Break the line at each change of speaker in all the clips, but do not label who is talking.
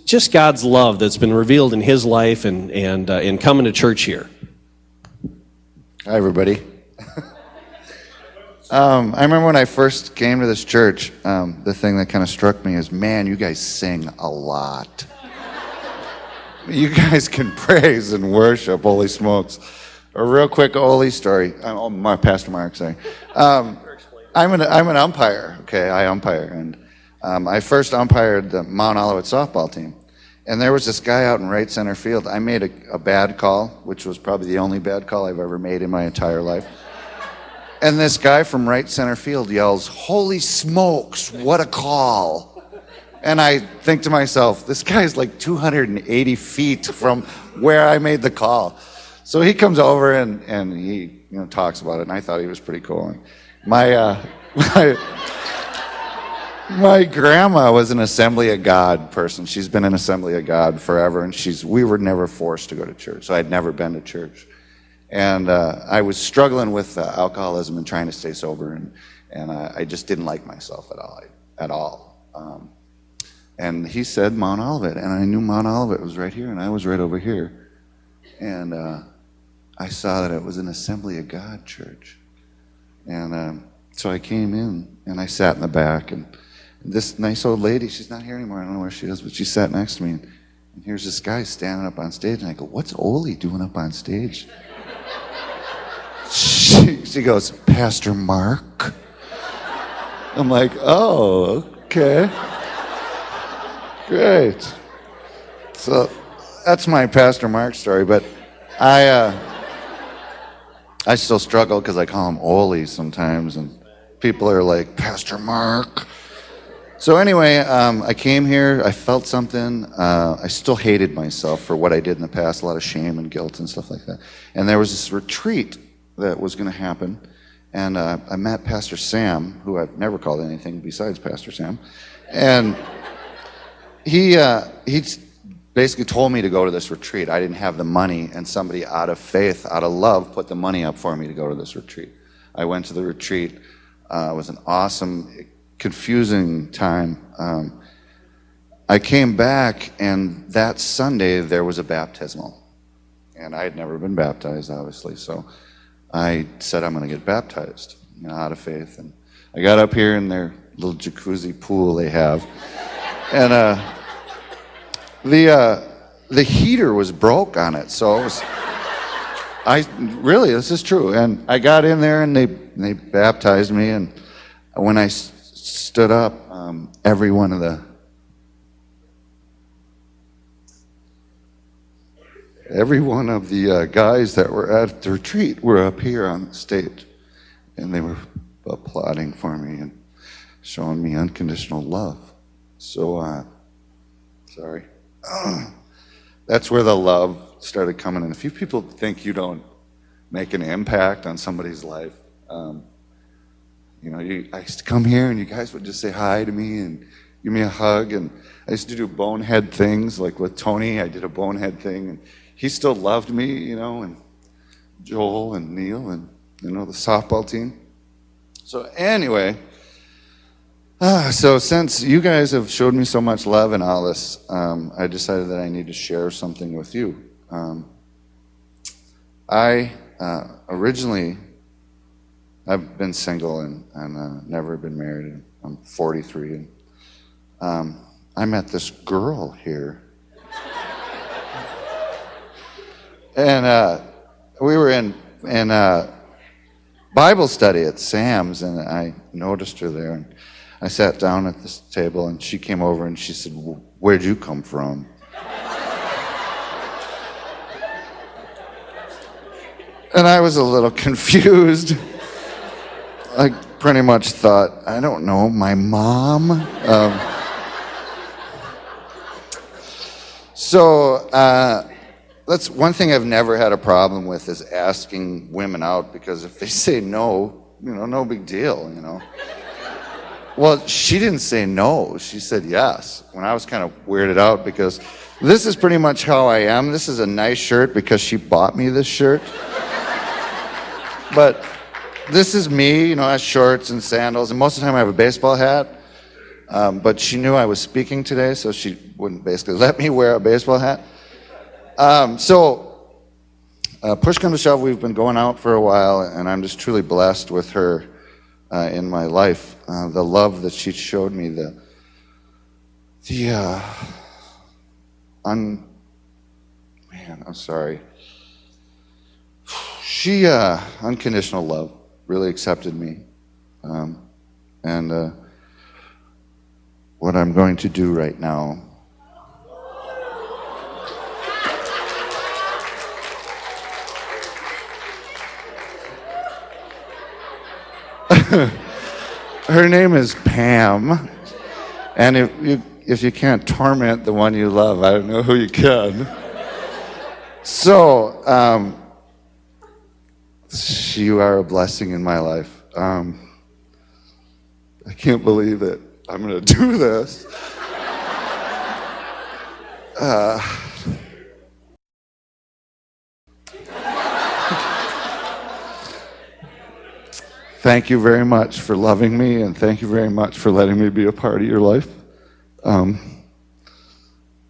Just God's love that's been revealed in his life and in coming to church here.
Hi, everybody. I remember when I first came to this church, the thing that kind of struck me is, man, you guys sing a lot. You guys can praise and worship, holy smokes. A real quick Oli story. Pastor Mark, sorry. I'm an umpire, okay? I umpire, and I first umpired the Mount Olivet softball team. And there was this guy out in right center field. I made a bad call, which was probably the only bad call I've ever made in my entire life. And this guy from right center field yells, "Holy smokes, what a call." And I think to myself, this guy's like 280 feet from where I made the call. So he comes over and he talks about it, and I thought he was pretty cool. And my grandma was an Assembly of God person. She's been an Assembly of God forever, and we were never forced to go to church, so I'd never been to church. And I was struggling with alcoholism and trying to stay sober, and I just didn't like myself at all. And he said Mount Olivet, and I knew Mount Olivet was right here, and I was right over here. And I saw that it was an Assembly of God church. And so I came in, and I sat in the back, and this nice old lady, she's not here anymore, I don't know where she is, but she sat next to me, and here's this guy standing up on stage, and I go, "What's Oli doing up on stage?" She goes, "Pastor Mark." I'm like, "Oh, okay. Great." So that's my Pastor Mark story, but I still struggle because I call him Oli sometimes, and people are like, "Pastor Mark." So anyway, I came here, I felt something. I still hated myself for what I did in the past, a lot of shame and guilt and stuff like that. And there was this retreat that was going to happen, and I met Pastor Sam, who I've never called anything besides Pastor Sam, and he basically told me to go to this retreat. I didn't have the money, and somebody out of faith, out of love, put the money up for me to go to this retreat. I went to the retreat. It was an awesome, confusing time. I came back, and that Sunday there was a baptismal, and I had never been baptized, obviously, so I said, I'm going to get baptized, out of faith. And I got up here in their little jacuzzi pool they have, and the heater was broke on it, so it was, this is true. And I got in there, and they baptized me, and when I stood up, every one of the guys that were at the retreat were up here on the stage, and they were applauding for me and showing me unconditional love. So, sorry. That's where the love started coming in. A few people think you don't make an impact on somebody's life. I used to come here, and you guys would just say hi to me and give me a hug, and I used to do bonehead things, like with Tony, I did a bonehead thing, and he still loved me, and Joel and Neil and, the softball team. So anyway, so since you guys have showed me so much love and all this, I decided that I need to share something with you. I've been single and never been married. I'm 43, and I met this girl here. And we were in Bible study at Sam's, and I noticed her there. And I sat down at this table, and she came over, and she said, "Where'd you come from?" And I was a little confused. I pretty much thought, I don't know, my mom? That's one thing I've never had a problem with, is asking women out, because if they say no, no big deal, Well, she didn't say no, she said yes. When I was kind of weirded out, because this is pretty much how I am. This is a nice shirt because she bought me this shirt. But this is me, I have shorts and sandals, and most of the time I have a baseball hat. But she knew I was speaking today, so she wouldn't basically let me wear a baseball hat. Push come to shove, we've been going out for a while, and I'm just truly blessed with her in my life. The love that she showed me, I'm sorry. She, unconditional love, really accepted me. And what I'm going to do right now her name is Pam, and if you can't torment the one you love, I don't know who you can. So, you are a blessing in my life. I can't believe that I'm going to do this. Thank you very much for loving me, and thank you very much for letting me be a part of your life. I'm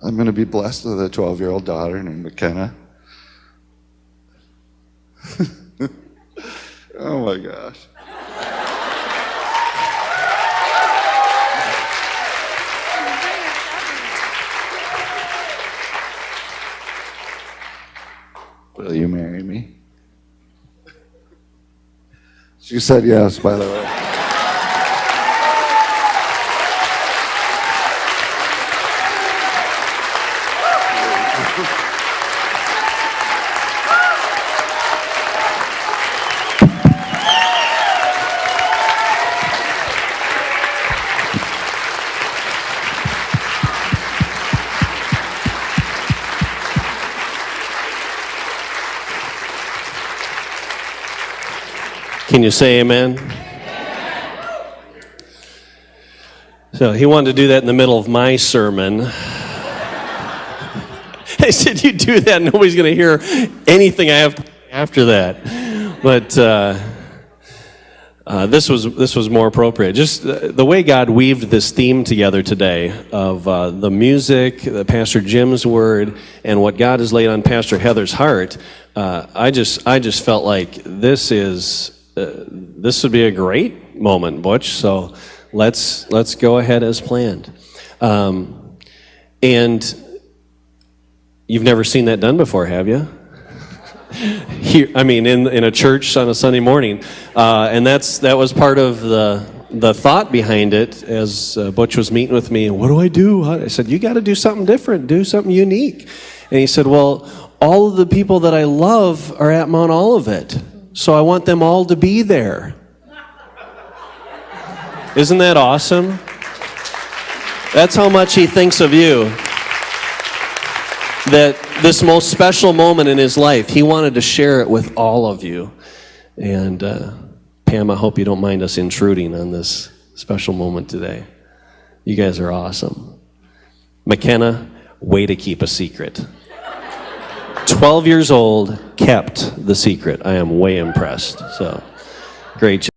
going to be blessed with a 12-year-old daughter named McKenna. Oh my gosh. Will you marry me? She said yes, by the way.
Can you say amen? So he wanted to do that in the middle of my sermon. I said, you do that, nobody's going to hear anything I have after that. But this was more appropriate. Just the way God weaved this theme together today of the music, Pastor Jim's word, and what God has laid on Pastor Heather's heart. I just felt like this would be a great moment, Butch. So let's go ahead as planned. And you've never seen that done before, have you? Here, I mean, in a church on a Sunday morning, and that was part of the thought behind it. As Butch was meeting with me, what do I do? I said, you got to do something different, do something unique. And he said, well, all of the people that I love are at Mount Olivet, so I want them all to be there. Isn't that awesome? That's how much he thinks of you. That this most special moment in his life, he wanted to share it with all of you. And Pam, I hope you don't mind us intruding on this special moment today. You guys are awesome. McKenna, way to keep a secret. 12 years old, kept the secret. I am way impressed. So, great job.